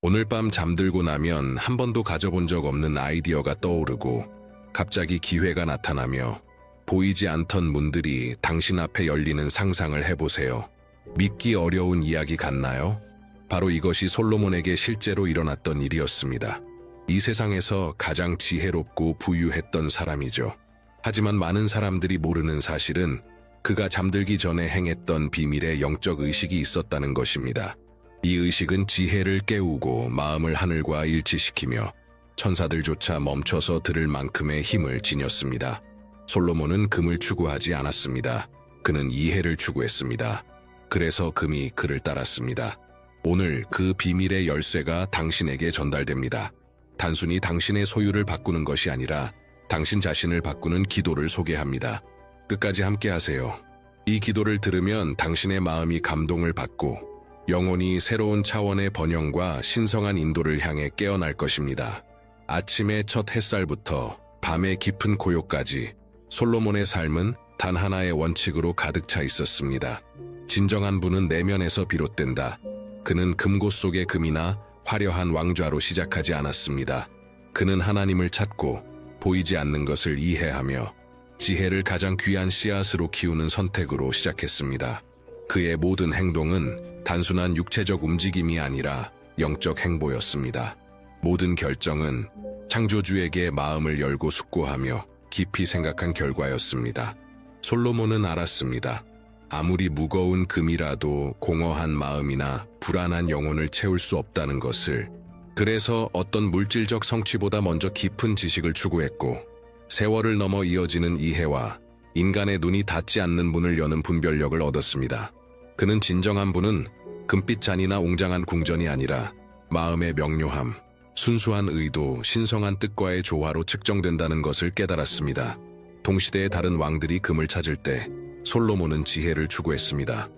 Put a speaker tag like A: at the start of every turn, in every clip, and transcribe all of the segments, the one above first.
A: 오늘 밤 잠들고 나면 한 번도 가져본 적 없는 아이디어가 떠오르고 갑자기 기회가 나타나며 보이지 않던 문들이 당신 앞에 열리는 상상을 해보세요. 믿기 어려운 이야기 같나요? 바로 이것이 솔로몬에게 실제로 일어났던 일이었습니다. 이 세상에서 가장 지혜롭고 부유했던 사람이죠. 하지만 많은 사람들이 모르는 사실은 그가 잠들기 전에 행했던 비밀의 영적 의식이 있었다는 것입니다. 이 의식은 지혜를 깨우고 마음을 하늘과 일치시키며 천사들조차 멈춰서 들을 만큼의 힘을 지녔습니다. 솔로몬은 금을 추구하지 않았습니다. 그는 이해를 추구했습니다. 그래서 금이 그를 따랐습니다. 오늘 그 비밀의 열쇠가 당신에게 전달됩니다. 단순히 당신의 소유를 바꾸는 것이 아니라 당신 자신을 바꾸는 기도를 소개합니다. 끝까지 함께 하세요. 이 기도를 들으면 당신의 마음이 감동을 받고 영혼이 새로운 차원의 번영과 신성한 인도를 향해 깨어날 것입니다. 아침의 첫 햇살부터 밤의 깊은 고요까지 솔로몬의 삶은 단 하나의 원칙으로 가득 차 있었습니다. 진정한 부는 내면에서 비롯된다. 그는 금고 속의 금이나 화려한 왕좌로 시작하지 않았습니다. 그는 하나님을 찾고 보이지 않는 것을 이해하며 지혜를 가장 귀한 씨앗으로 키우는 선택으로 시작했습니다. 그의 모든 행동은 단순한 육체적 움직임이 아니라 영적 행보였습니다. 모든 결정은 창조주에게 마음을 열고 숙고하며 깊이 생각한 결과였습니다. 솔로몬은 알았습니다. 아무리 무거운 금이라도 공허한 마음이나 불안한 영혼을 채울 수 없다는 것을. 그래서 어떤 물질적 성취보다 먼저 깊은 지식을 추구했고 세월을 넘어 이어지는 이해와 인간의 눈이 닿지 않는 문을 여는 분별력을 얻었습니다. 그는 진정한 부는 금빛 잔이나 웅장한 궁전이 아니라 마음의 명료함, 순수한 의도, 신성한 뜻과의 조화로 측정된다는 것을 깨달았습니다. 동시대의 다른 왕들이 금을 찾을 때 솔로몬은 지혜를 추구했습니다.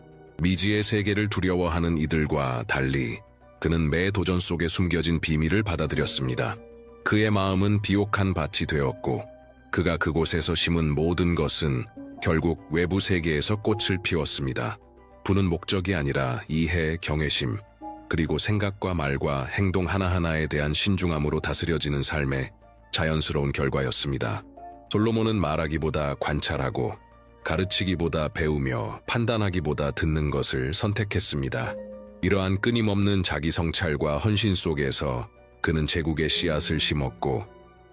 A: 미지의 세계를 두려워하는 이들과 달리 그는 매 도전 속에 숨겨진 비밀을 받아들였습니다. 그의 마음은 비옥한 밭이 되었고 그가 그곳에서 심은 모든 것은 결국 외부 세계에서 꽃을 피웠습니다. 부는 목적이 아니라 이해, 경외심, 그리고 생각과 말과 행동 하나하나에 대한 신중함으로 다스려지는 삶의 자연스러운 결과였습니다. 솔로몬은 말하기보다 관찰하고 가르치기보다 배우며 판단하기보다 듣는 것을 선택했습니다. 이러한 끊임없는 자기 성찰과 헌신 속에서 그는 제국의 씨앗을 심었고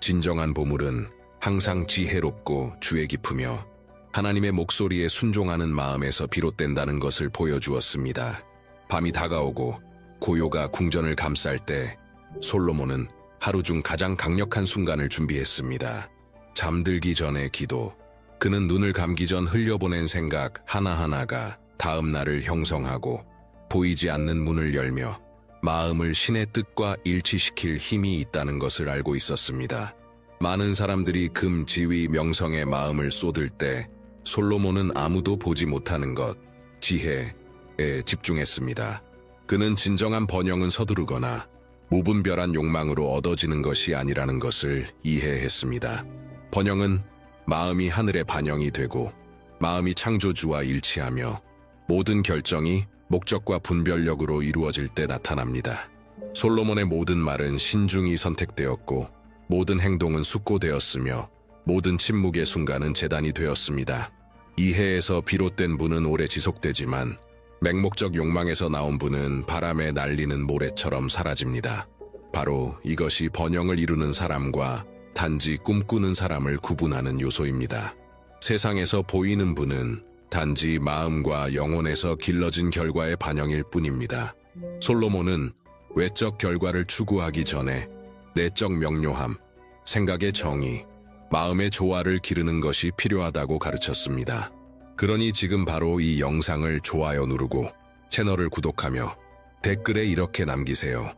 A: 진정한 보물은 항상 지혜롭고 주의 깊으며 하나님의 목소리에 순종하는 마음에서 비롯된다는 것을 보여주었습니다. 밤이 다가오고 고요가 궁전을 감쌀 때 솔로몬은 하루 중 가장 강력한 순간을 준비했습니다. 잠들기 전의 기도. 그는 눈을 감기 전 흘려보낸 생각 하나하나가 다음 날을 형성하고 보이지 않는 문을 열며 마음을 신의 뜻과 일치시킬 힘이 있다는 것을 알고 있었습니다. 많은 사람들이 금, 지위, 명성에 마음을 쏟을 때 솔로몬은 아무도 보지 못하는 것, 지혜에 집중했습니다. 그는 진정한 번영은 서두르거나 무분별한 욕망으로 얻어지는 것이 아니라는 것을 이해했습니다. 번영은 마음이 하늘의 반영이 되고 마음이 창조주와 일치하며 모든 결정이 목적과 분별력으로 이루어질 때 나타납니다. 솔로몬의 모든 말은 신중히 선택되었고 모든 행동은 숙고되었으며 모든 침묵의 순간은 재단이 되었습니다. 이해에서 비롯된 부는 오래 지속되지만 맹목적 욕망에서 나온 부는 바람에 날리는 모래처럼 사라집니다. 바로 이것이 번영을 이루는 사람과 단지 꿈꾸는 사람을 구분하는 요소입니다. 세상에서 보이는 부는 단지 마음과 영혼에서 길러진 결과의 반영일 뿐입니다. 솔로몬은 외적 결과를 추구하기 전에 내적 명료함, 생각의 정의, 마음의 조화를 기르는 것이 필요하다고 가르쳤습니다. 그러니 지금 바로 이 영상을 좋아요 누르고 채널을 구독하며 댓글에 이렇게 남기세요.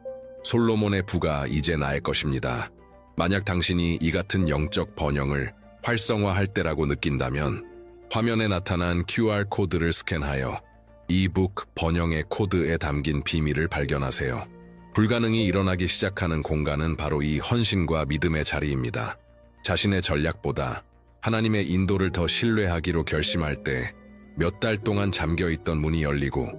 A: 솔로몬의 부가 이제 나의 것입니다. 만약 당신이 이 같은 영적 번영을 활성화할 때라고 느낀다면 화면에 나타난 QR코드를 스캔하여 이북 번영의 코드에 담긴 비밀을 발견하세요. 불가능이 일어나기 시작하는 공간은 바로 이 헌신과 믿음의 자리입니다. 자신의 전략보다 하나님의 인도를 더 신뢰하기로 결심할 때 몇 달 동안 잠겨있던 문이 열리고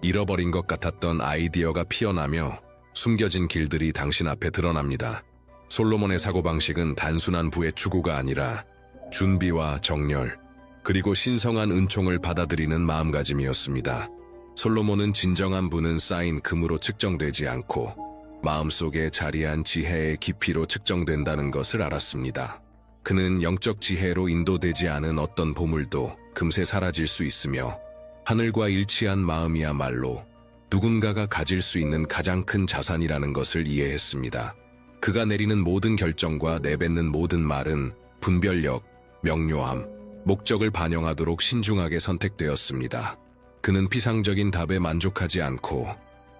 A: 잃어버린 것 같았던 아이디어가 피어나며 숨겨진 길들이 당신 앞에 드러납니다. 솔로몬의 사고방식은 단순한 부의 추구가 아니라 준비와 정열, 그리고 신성한 은총을 받아들이는 마음가짐이었습니다. 솔로몬은 진정한 부는 쌓인 금으로 측정되지 않고 마음속에 자리한 지혜의 깊이로 측정된다는 것을 알았습니다. 그는 영적 지혜로 인도되지 않은 어떤 보물도 금세 사라질 수 있으며 하늘과 일치한 마음이야말로 누군가가 가질 수 있는 가장 큰 자산이라는 것을 이해했습니다. 그가 내리는 모든 결정과 내뱉는 모든 말은 분별력, 명료함, 목적을 반영하도록 신중하게 선택되었습니다. 그는 피상적인 답에 만족하지 않고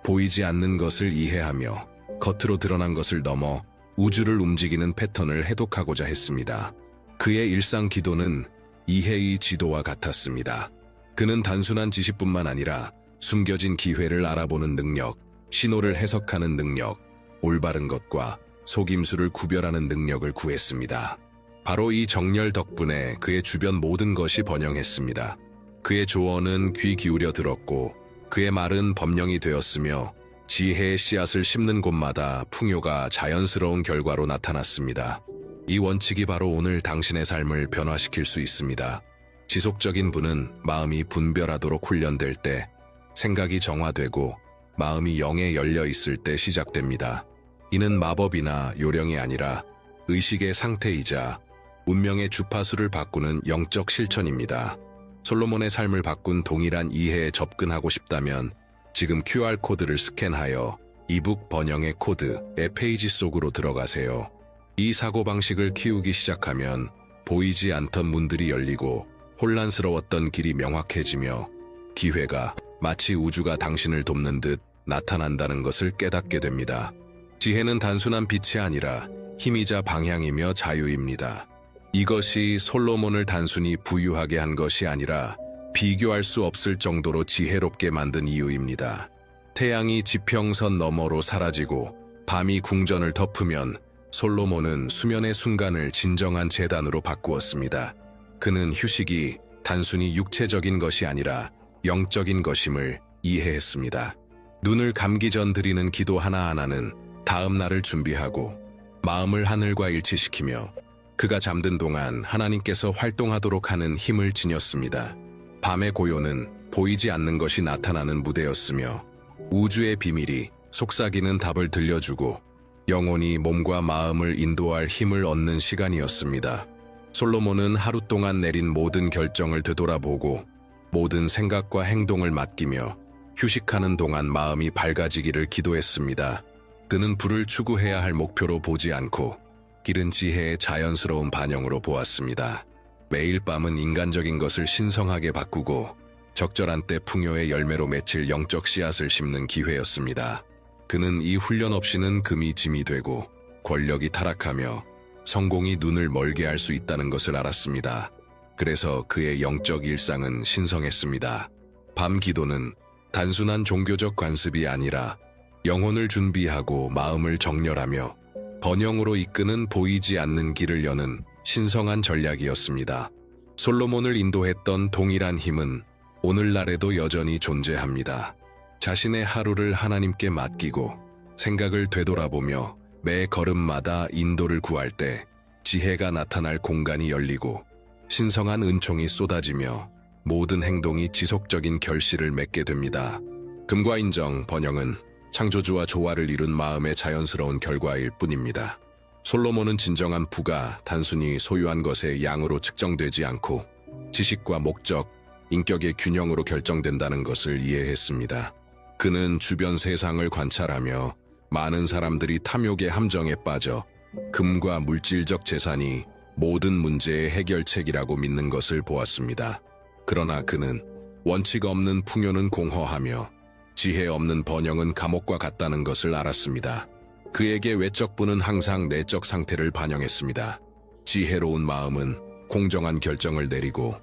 A: 보이지 않는 것을 이해하며 겉으로 드러난 것을 넘어 우주를 움직이는 패턴을 해독하고자 했습니다. 그의 일상 기도는 이해의 지도와 같았습니다. 그는 단순한 지식뿐만 아니라 숨겨진 기회를 알아보는 능력, 신호를 해석하는 능력, 올바른 것과 속임수를 구별하는 능력을 구했습니다. 바로 이 정렬 덕분에 그의 주변 모든 것이 번영했습니다. 그의 조언은 귀 기울여 들었고 그의 말은 법령이 되었으며 지혜의 씨앗을 심는 곳마다 풍요가 자연스러운 결과로 나타났습니다. 이 원칙이 바로 오늘 당신의 삶을 변화시킬 수 있습니다. 지속적인 부는 마음이 분별하도록 훈련될 때, 생각이 정화되고 마음이 영에 열려 있을 때 시작됩니다. 이는 마법이나 요령이 아니라 의식의 상태이자 운명의 주파수를 바꾸는 영적 실천입니다. 솔로몬의 삶을 바꾼 동일한 이해에 접근하고 싶다면 지금 QR코드를 스캔하여 이북 번영의 코드의 페이지 속으로 들어가세요. 이 사고방식을 키우기 시작하면 보이지 않던 문들이 열리고 혼란스러웠던 길이 명확해지며 기회가 마치 우주가 당신을 돕는 듯 나타난다는 것을 깨닫게 됩니다. 지혜는 단순한 빛이 아니라 힘이자 방향이며 자유입니다. 이것이 솔로몬을 단순히 부유하게 한 것이 아니라 비교할 수 없을 정도로 지혜롭게 만든 이유입니다. 태양이 지평선 너머로 사라지고 밤이 궁전을 덮으면 솔로몬은 수면의 순간을 진정한 재단으로 바꾸었습니다. 그는 휴식이 단순히 육체적인 것이 아니라 영적인 것임을 이해했습니다. 눈을 감기 전 드리는 기도 하나하나는 다음 날을 준비하고 마음을 하늘과 일치시키며 그가 잠든 동안 하나님께서 활동하도록 하는 힘을 지녔습니다. 밤의 고요는 보이지 않는 것이 나타나는 무대였으며 우주의 비밀이 속삭이는 답을 들려주고 영혼이 몸과 마음을 인도할 힘을 얻는 시간이었습니다. 솔로몬은 하루 동안 내린 모든 결정을 되돌아보고 모든 생각과 행동을 맡기며 휴식하는 동안 마음이 밝아지기를 기도했습니다. 그는 부를 추구해야 할 목표로 보지 않고 길은 지혜의 자연스러운 반영으로 보았습니다. 매일 밤은 인간적인 것을 신성하게 바꾸고 적절한 때 풍요의 열매로 맺힐 영적 씨앗을 심는 기회였습니다. 그는 이 훈련 없이는 금이 짐이 되고 권력이 타락하며 성공이 눈을 멀게 할 수 있다는 것을 알았습니다. 그래서 그의 영적 일상은 신성했습니다. 밤 기도는 단순한 종교적 관습이 아니라 영혼을 준비하고 마음을 정렬하며 번영으로 이끄는 보이지 않는 길을 여는 신성한 전략이었습니다. 솔로몬을 인도했던 동일한 힘은 오늘날에도 여전히 존재합니다. 자신의 하루를 하나님께 맡기고 생각을 되돌아보며 매 걸음마다 인도를 구할 때 지혜가 나타날 공간이 열리고 신성한 은총이 쏟아지며 모든 행동이 지속적인 결실을 맺게 됩니다. 금과 인정, 번영은 창조주와 조화를 이룬 마음의 자연스러운 결과일 뿐입니다. 솔로몬은 진정한 부가 단순히 소유한 것의 양으로 측정되지 않고 지식과 목적, 인격의 균형으로 결정된다는 것을 이해했습니다. 그는 주변 세상을 관찰하며 많은 사람들이 탐욕의 함정에 빠져 금과 물질적 재산이 모든 문제의 해결책이라고 믿는 것을 보았습니다. 그러나 그는 원칙 없는 풍요는 공허하며 지혜 없는 번영은 감옥과 같다는 것을 알았습니다. 그에게 외적 부는 항상 내적 상태를 반영했습니다. 지혜로운 마음은 공정한 결정을 내리고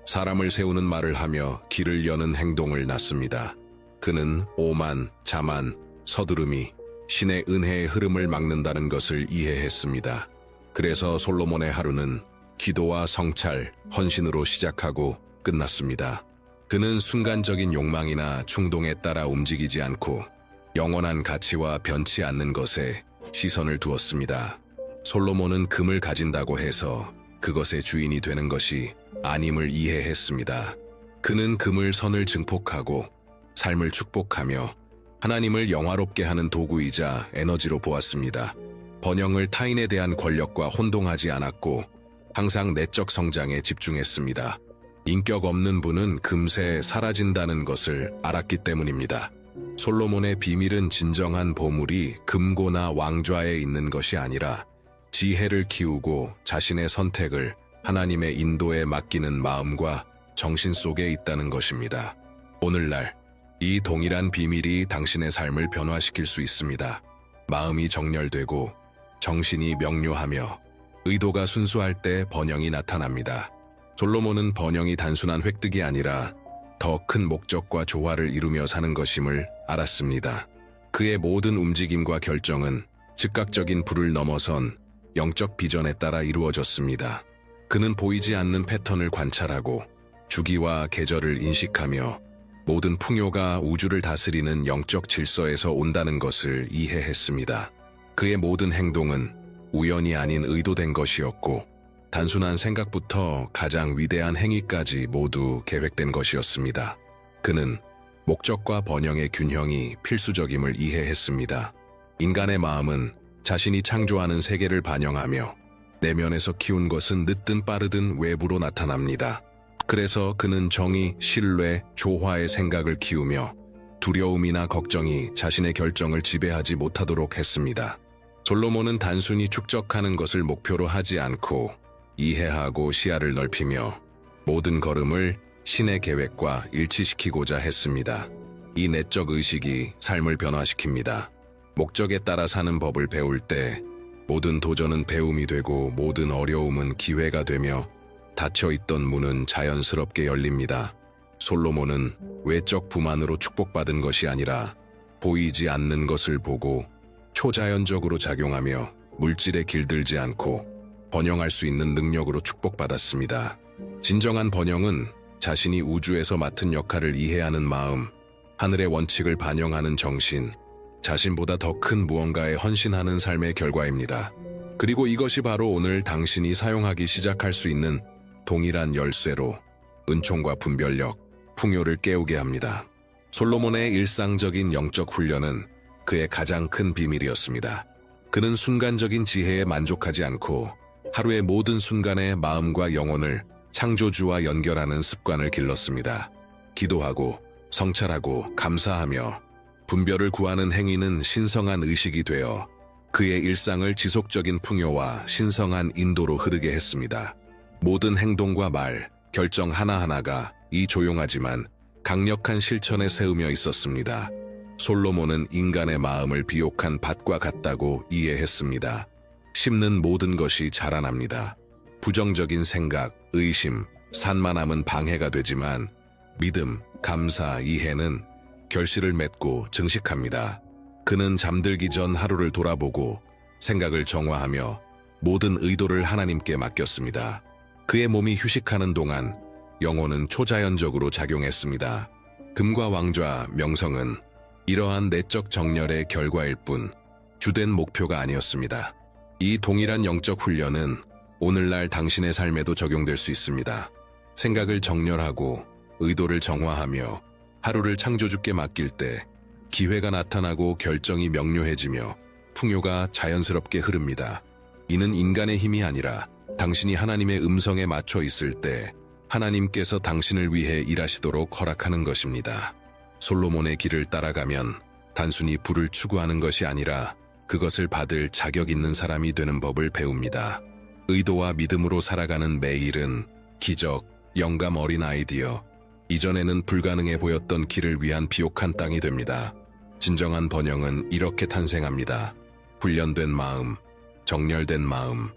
A: 사람을 세우는 말을 하며 길을 여는 행동을 낳습니다. 그는 오만, 자만, 서두름이 신의 은혜의 흐름을 막는다는 것을 이해했습니다. 그래서 솔로몬의 하루는 기도와 성찰, 헌신으로 시작하고 끝났습니다. 그는 순간적인 욕망이나 충동에 따라 움직이지 않고 영원한 가치와 변치 않는 것에 시선을 두었습니다. 솔로몬은 금을 가진다고 해서 그것의 주인이 되는 것이 아님을 이해했습니다. 그는 금을 선을 증폭하고 삶을 축복하며 하나님을 영화롭게 하는 도구이자 에너지로 보았습니다. 번영을 타인에 대한 권력과 혼동하지 않았고 항상 내적 성장에 집중했습니다. 인격 없는 분은 금세 사라진다는 것을 알았기 때문입니다. 솔로몬의 비밀은 진정한 보물이 금고나 왕좌에 있는 것이 아니라 지혜를 키우고 자신의 선택을 하나님의 인도에 맡기는 마음과 정신 속에 있다는 것입니다. 오늘날 이 동일한 비밀이 당신의 삶을 변화시킬 수 있습니다. 마음이 정렬되고 정신이 명료하며 의도가 순수할 때 번영이 나타납니다. 솔로몬은 번영이 단순한 획득이 아니라 더 큰 목적과 조화를 이루며 사는 것임을 알았습니다. 그의 모든 움직임과 결정은 즉각적인 불을 넘어선 영적 비전에 따라 이루어졌습니다. 그는 보이지 않는 패턴을 관찰하고 주기와 계절을 인식하며 모든 풍요가 우주를 다스리는 영적 질서에서 온다는 것을 이해했습니다. 그의 모든 행동은 우연이 아닌 의도된 것이었고 단순한 생각부터 가장 위대한 행위까지 모두 계획된 것이었습니다. 그는 목적과 번영의 균형이 필수적임을 이해했습니다. 인간의 마음은 자신이 창조하는 세계를 반영하며 내면에서 키운 것은 늦든 빠르든 외부로 나타납니다. 그래서 그는 정의, 신뢰, 조화의 생각을 키우며 두려움이나 걱정이 자신의 결정을 지배하지 못하도록 했습니다. 솔로몬은 단순히 축적하는 것을 목표로 하지 않고 이해하고 시야를 넓히며 모든 걸음을 신의 계획과 일치시키고자 했습니다. 이 내적 의식이 삶을 변화시킵니다. 목적에 따라 사는 법을 배울 때 모든 도전은 배움이 되고 모든 어려움은 기회가 되며 닫혀있던 문은 자연스럽게 열립니다. 솔로몬은 외적 부만으로 축복받은 것이 아니라 보이지 않는 것을 보고 초자연적으로 작용하며 물질에 길들지 않고 번영할 수 있는 능력으로 축복받았습니다. 진정한 번영은 자신이 우주에서 맡은 역할을 이해하는 마음, 하늘의 원칙을 반영하는 정신, 자신보다 더 큰 무언가에 헌신하는 삶의 결과입니다. 그리고 이것이 바로 오늘 당신이 사용하기 시작할 수 있는 동일한 열쇠로 은총과 분별력, 풍요를 깨우게 합니다. 솔로몬의 일상적인 영적 훈련은 그의 가장 큰 비밀이었습니다. 그는 순간적인 지혜에 만족하지 않고 하루의 모든 순간에 마음과 영혼을 창조주와 연결하는 습관을 길렀습니다. 기도하고 성찰하고 감사하며 분별을 구하는 행위는 신성한 의식이 되어 그의 일상을 지속적인 풍요와 신성한 인도로 흐르게 했습니다. 모든 행동과 말, 결정 하나하나가 이 조용하지만 강력한 실천에 세우며 있었습니다. 솔로몬은 인간의 마음을 비옥한 밭과 같다고 이해했습니다. 심는 모든 것이 자라납니다. 부정적인 생각, 의심, 산만함은 방해가 되지만 믿음, 감사, 이해는 결실을 맺고 증식합니다. 그는 잠들기 전 하루를 돌아보고 생각을 정화하며 모든 의도를 하나님께 맡겼습니다. 그의 몸이 휴식하는 동안 영혼은 초자연적으로 작용했습니다. 금과 왕좌, 명성은 이러한 내적 정렬의 결과일 뿐 주된 목표가 아니었습니다. 이 동일한 영적 훈련은 오늘날 당신의 삶에도 적용될 수 있습니다. 생각을 정렬하고 의도를 정화하며 하루를 창조주께 맡길 때 기회가 나타나고 결정이 명료해지며 풍요가 자연스럽게 흐릅니다. 이는 인간의 힘이 아니라 당신이 하나님의 음성에 맞춰 있을 때 하나님께서 당신을 위해 일하시도록 허락하는 것입니다. 솔로몬의 길을 따라가면 단순히 부를 추구하는 것이 아니라 그것을 받을 자격 있는 사람이 되는 법을 배웁니다. 의도와 믿음으로 살아가는 매일은 기적, 영감 어린 아이디어, 이전에는 불가능해 보였던 길을 위한 비옥한 땅이 됩니다. 진정한 번영은 이렇게 탄생합니다. 훈련된 마음, 정렬된 마음,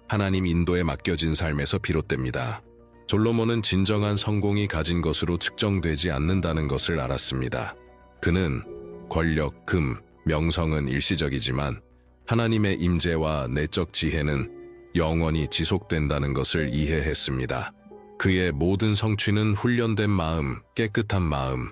A: 하나님 인도에 맡겨진 삶에서 비롯됩니다. 솔로몬은 진정한 성공이 가진 것으로 측정되지 않는다는 것을 알았습니다. 그는 권력, 금, 명성은 일시적이지만 하나님의 임재와 내적 지혜는 영원히 지속된다는 것을 이해했습니다. 그의 모든 성취는 훈련된 마음, 깨끗한 마음,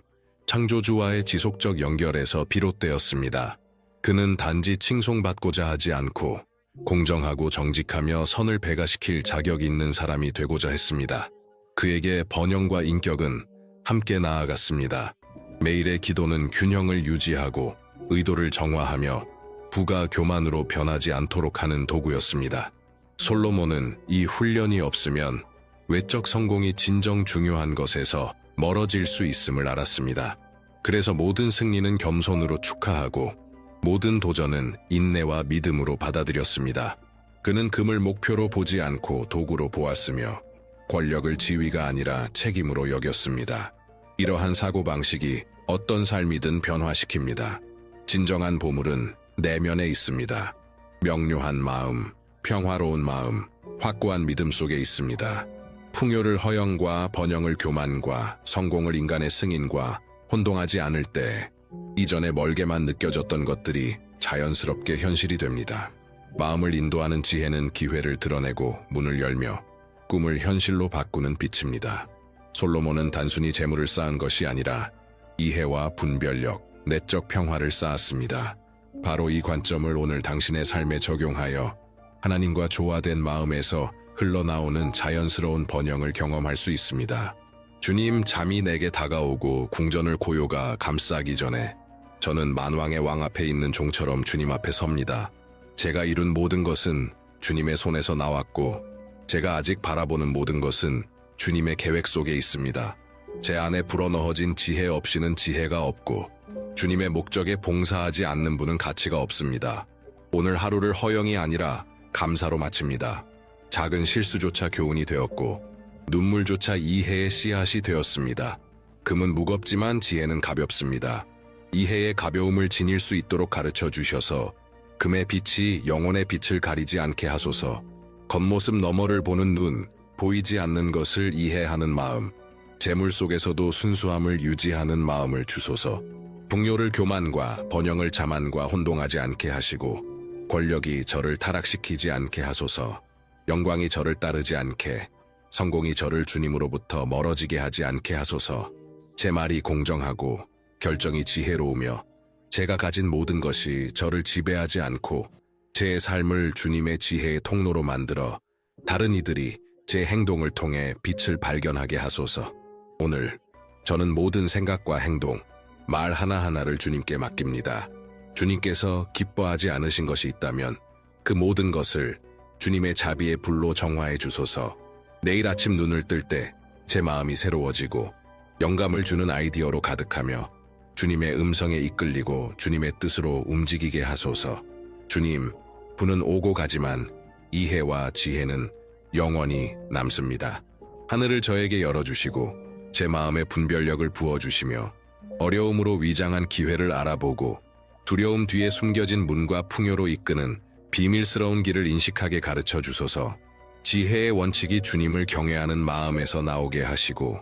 A: 창조주와의 지속적 연결에서 비롯되었습니다. 그는 단지 칭송받고자 하지 않고 공정하고 정직하며 선을 배가시킬 자격 있는 사람이 되고자 했습니다. 그에게 번영과 인격은 함께 나아갔습니다. 매일의 기도는 균형을 유지하고 의도를 정화하며 부가 교만으로 변하지 않도록 하는 도구였습니다. 솔로몬은 이 훈련이 없으면 외적 성공이 진정 중요한 것에서 멀어질 수 있음을 알았습니다. 그래서 모든 승리는 겸손으로 축하하고 모든 도전은 인내와 믿음으로 받아들였습니다. 그는 금을 목표로 보지 않고 도구로 보았으며 권력을 지위가 아니라 책임으로 여겼습니다. 이러한 사고방식이 어떤 삶이든 변화시킵니다. 진정한 보물은 내면에 있습니다. 명료한 마음, 평화로운 마음, 확고한 믿음 속에 있습니다. 풍요를 허영과 번영을 교만과 성공을 인간의 승인과 혼동하지 않을 때 이전에 멀게만 느껴졌던 것들이 자연스럽게 현실이 됩니다. 마음을 인도하는 지혜는 기회를 드러내고 문을 열며 꿈을 현실로 바꾸는 빛입니다. 솔로몬은 단순히 재물을 쌓은 것이 아니라 이해와 분별력, 내적 평화를 쌓았습니다. 바로 이 관점을 오늘 당신의 삶에 적용하여 하나님과 조화된 마음에서 흘러나오는 자연스러운 번영을 경험할 수 있습니다. 주님, 잠이 내게 다가오고 궁전을 고요가 감싸기 전에 저는 만왕의 왕 앞에 있는 종처럼 주님 앞에 섭니다. 제가 이룬 모든 것은 주님의 손에서 나왔고 제가 아직 바라보는 모든 것은 주님의 계획 속에 있습니다. 제 안에 불어넣어진 지혜 없이는 지혜가 없고 주님의 목적에 봉사하지 않는 분은 가치가 없습니다. 오늘 하루를 허영이 아니라 감사로 마칩니다. 작은 실수조차 교훈이 되었고 눈물조차 이해의 씨앗이 되었습니다. 금은 무겁지만 지혜는 가볍습니다. 이해의 가벼움을 지닐 수 있도록 가르쳐 주셔서 금의 빛이 영혼의 빛을 가리지 않게 하소서. 겉모습 너머를 보는 눈, 보이지 않는 것을 이해하는 마음, 재물 속에서도 순수함을 유지하는 마음을 주소서. 풍요를 교만과 번영을 자만과 혼동하지 않게 하시고 권력이 저를 타락시키지 않게 하소서. 영광이 저를 따르지 않게, 성공이 저를 주님으로부터 멀어지게 하지 않게 하소서. 제 말이 공정하고 결정이 지혜로우며 제가 가진 모든 것이 저를 지배하지 않고 제 삶을 주님의 지혜의 통로로 만들어 다른 이들이 제 행동을 통해 빛을 발견하게 하소서. 오늘 저는 모든 생각과 행동, 말 하나하나를 주님께 맡깁니다. 주님께서 기뻐하지 않으신 것이 있다면 그 모든 것을 주님의 자비의 불로 정화해 주소서. 내일 아침 눈을 뜰 때 제 마음이 새로워지고 영감을 주는 아이디어로 가득하며 주님의 음성에 이끌리고 주님의 뜻으로 움직이게 하소서. 주님, 부는 오고 가지만 이해와 지혜는 영원히 남습니다. 하늘을 저에게 열어주시고 제 마음에 분별력을 부어주시며 어려움으로 위장한 기회를 알아보고 두려움 뒤에 숨겨진 문과 풍요로 이끄는 비밀스러운 길을 인식하게 가르쳐 주소서. 지혜의 원칙이 주님을 경외하는 마음에서 나오게 하시고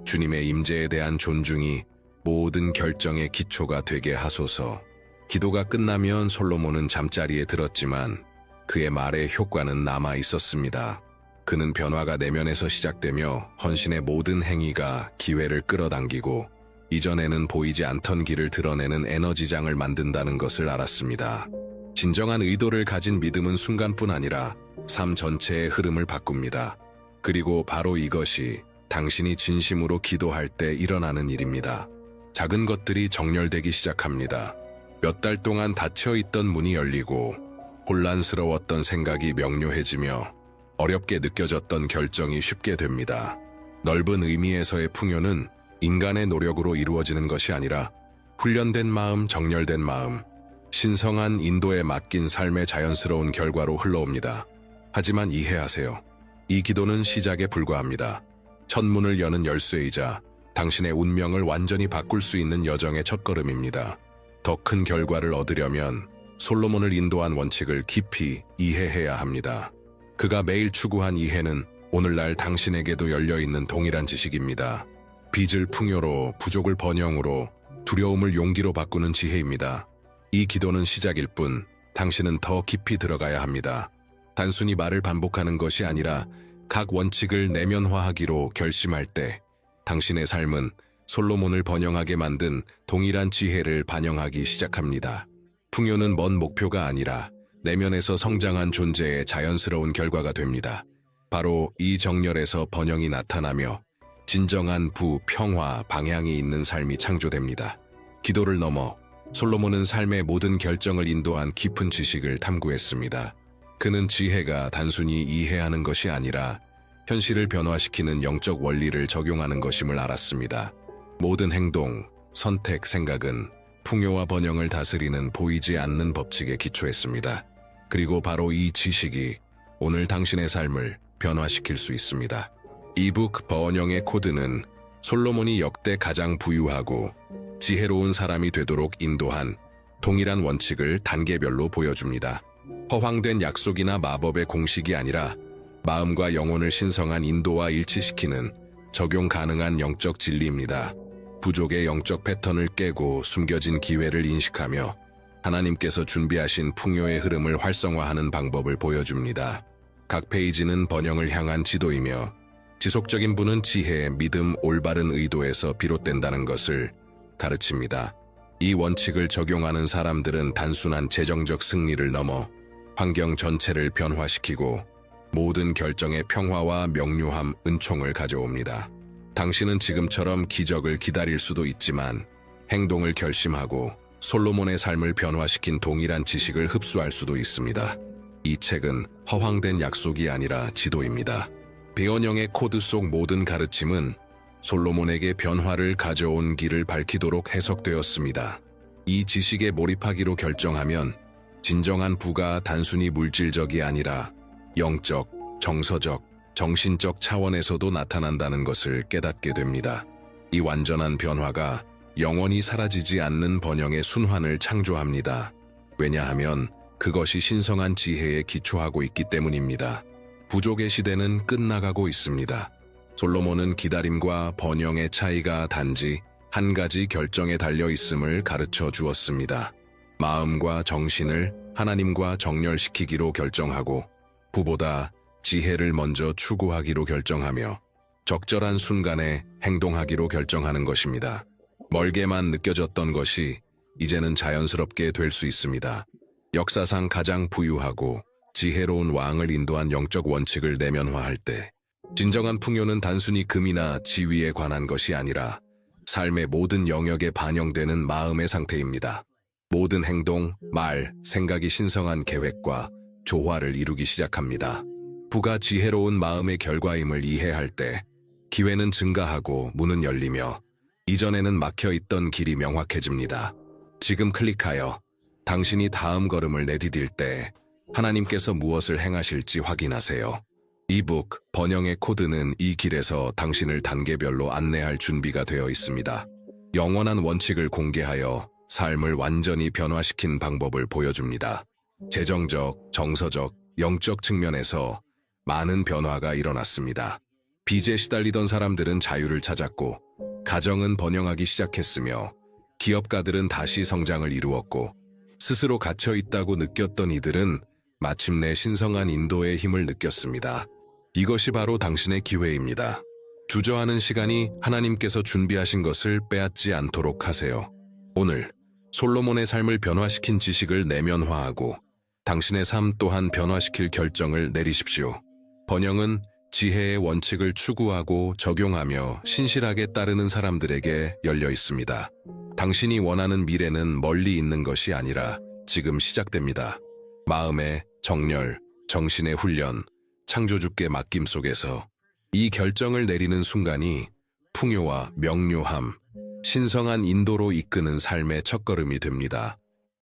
A: 주님의 임재에 대한 존중이 모든 결정의 기초가 되게 하소서. 기도가 끝나면 솔로몬은 잠자리에 들었지만 그의 말의 효과는 남아 있었습니다. 그는 변화가 내면에서 시작되며 헌신의 모든 행위가 기회를 끌어당기고 이전에는 보이지 않던 길을 드러내는 에너지장을 만든다는 것을 알았습니다. 진정한 의도를 가진 믿음은 순간뿐 아니라 삶 전체의 흐름을 바꿉니다. 그리고 바로 이것이 당신이 진심으로 기도할 때 일어나는 일입니다. 작은 것들이 정렬되기 시작합니다. 몇 달 동안 닫혀있던 문이 열리고 혼란스러웠던 생각이 명료해지며 어렵게 느껴졌던 결정이 쉽게 됩니다. 넓은 의미에서의 풍요는 인간의 노력으로 이루어지는 것이 아니라 훈련된 마음, 정렬된 마음, 신성한 인도에 맡긴 삶의 자연스러운 결과로 흘러옵니다. 하지만 이해하세요. 이 기도는 시작에 불과합니다. 천문을 여는 열쇠이자 당신의 운명을 완전히 바꿀 수 있는 여정의 첫걸음입니다. 더 큰 결과를 얻으려면 솔로몬을 인도한 원칙을 깊이 이해해야 합니다. 그가 매일 추구한 이해는 오늘날 당신에게도 열려있는 동일한 지식입니다. 빚을 풍요로, 부족을 번영으로, 두려움을 용기로 바꾸는 지혜입니다. 이 기도는 시작일 뿐 당신은 더 깊이 들어가야 합니다. 단순히 말을 반복하는 것이 아니라 각 원칙을 내면화하기로 결심할 때 당신의 삶은 솔로몬을 번영하게 만든 동일한 지혜를 반영하기 시작합니다. 풍요는 먼 목표가 아니라 내면에서 성장한 존재의 자연스러운 결과가 됩니다. 바로 이 정렬에서 번영이 나타나며 진정한 평화, 방향이 있는 삶이 창조됩니다. 기도를 넘어 솔로몬은 삶의 모든 결정을 인도한 깊은 지식을 탐구했습니다. 그는 지혜가 단순히 이해하는 것이 아니라 현실을 변화시키는 영적 원리를 적용하는 것임을 알았습니다. 모든 행동, 선택, 생각은 풍요와 번영을 다스리는 보이지 않는 법칙에 기초했습니다. 그리고 바로 이 지식이 오늘 당신의 삶을 변화시킬 수 있습니다. 이북 번영의 코드는 솔로몬이 역대 가장 부유하고 지혜로운 사람이 되도록 인도한 동일한 원칙을 단계별로 보여줍니다. 허황된 약속이나 마법의 공식이 아니라 마음과 영혼을 신성한 인도와 일치시키는 적용 가능한 영적 진리입니다. 부족의 영적 패턴을 깨고 숨겨진 기회를 인식하며 하나님께서 준비하신 풍요의 흐름을 활성화하는 방법을 보여줍니다. 각 페이지는 번영을 향한 지도이며 지속적인 부는 지혜, 믿음, 올바른 의도에서 비롯된다는 것을 가르칩니다. 이 원칙을 적용하는 사람들은 단순한 재정적 승리를 넘어 환경 전체를 변화시키고 모든 결정의 평화와 명료함, 은총을 가져옵니다. 당신은 지금처럼 기적을 기다릴 수도 있지만 행동을 결심하고 솔로몬의 삶을 변화시킨 동일한 지식을 흡수할 수도 있습니다. 이 책은 허황된 약속이 아니라 지도입니다. 배원영의 코드 속 모든 가르침은 솔로몬에게 변화를 가져온 길을 밝히도록 해석되었습니다. 이 지식에 몰입하기로 결정하면 진정한 부가 단순히 물질적이 아니라 영적, 정서적, 정신적 차원에서도 나타난다는 것을 깨닫게 됩니다. 이 완전한 변화가 영원히 사라지지 않는 번영의 순환을 창조합니다. 왜냐하면 그것이 신성한 지혜에 기초하고 있기 때문입니다. 부족의 시대는 끝나가고 있습니다. 솔로몬은 기다림과 번영의 차이가 단지 한 가지 결정에 달려 있음을 가르쳐 주었습니다. 마음과 정신을 하나님과 정렬시키기로 결정하고 부보다 지혜를 먼저 추구하기로 결정하며 적절한 순간에 행동하기로 결정하는 것입니다. 멀게만 느껴졌던 것이 이제는 자연스럽게 될 수 있습니다. 역사상 가장 부유하고 지혜로운 왕을 인도한 영적 원칙을 내면화할 때 진정한 풍요는 단순히 금이나 지위에 관한 것이 아니라 삶의 모든 영역에 반영되는 마음의 상태입니다. 모든 행동, 말, 생각이 신성한 계획과 조화를 이루기 시작합니다. 부가 지혜로운 마음의 결과임을 이해할 때 기회는 증가하고 문은 열리며 이전에는 막혀있던 길이 명확해집니다. 지금 클릭하여 당신이 다음 걸음을 내디딜 때 하나님께서 무엇을 행하실지 확인하세요. 이북 번영의 코드는 이 길에서 당신을 단계별로 안내할 준비가 되어 있습니다. 영원한 원칙을 공개하여 삶을 완전히 변화시킨 방법을 보여줍니다. 재정적, 정서적, 영적 측면에서 많은 변화가 일어났습니다. 빚에 시달리던 사람들은 자유를 찾았고 가정은 번영하기 시작했으며 기업가들은 다시 성장을 이루었고 스스로 갇혀있다고 느꼈던 이들은 마침내 신성한 인도의 힘을 느꼈습니다. 이것이 바로 당신의 기회입니다. 주저하는 시간이 하나님께서 준비하신 것을 빼앗지 않도록 하세요. 오늘 솔로몬의 삶을 변화시킨 지식을 내면화하고 당신의 삶 또한 변화시킬 결정을 내리십시오. 번영은 지혜의 원칙을 추구하고 적용하며 신실하게 따르는 사람들에게 열려 있습니다. 당신이 원하는 미래는 멀리 있는 것이 아니라 지금 시작됩니다. 마음의 정렬, 정신의 훈련, 창조주께 맡김 속에서 이 결정을 내리는 순간이 풍요와 명료함, 신성한 인도로 이끄는 삶의 첫걸음이 됩니다.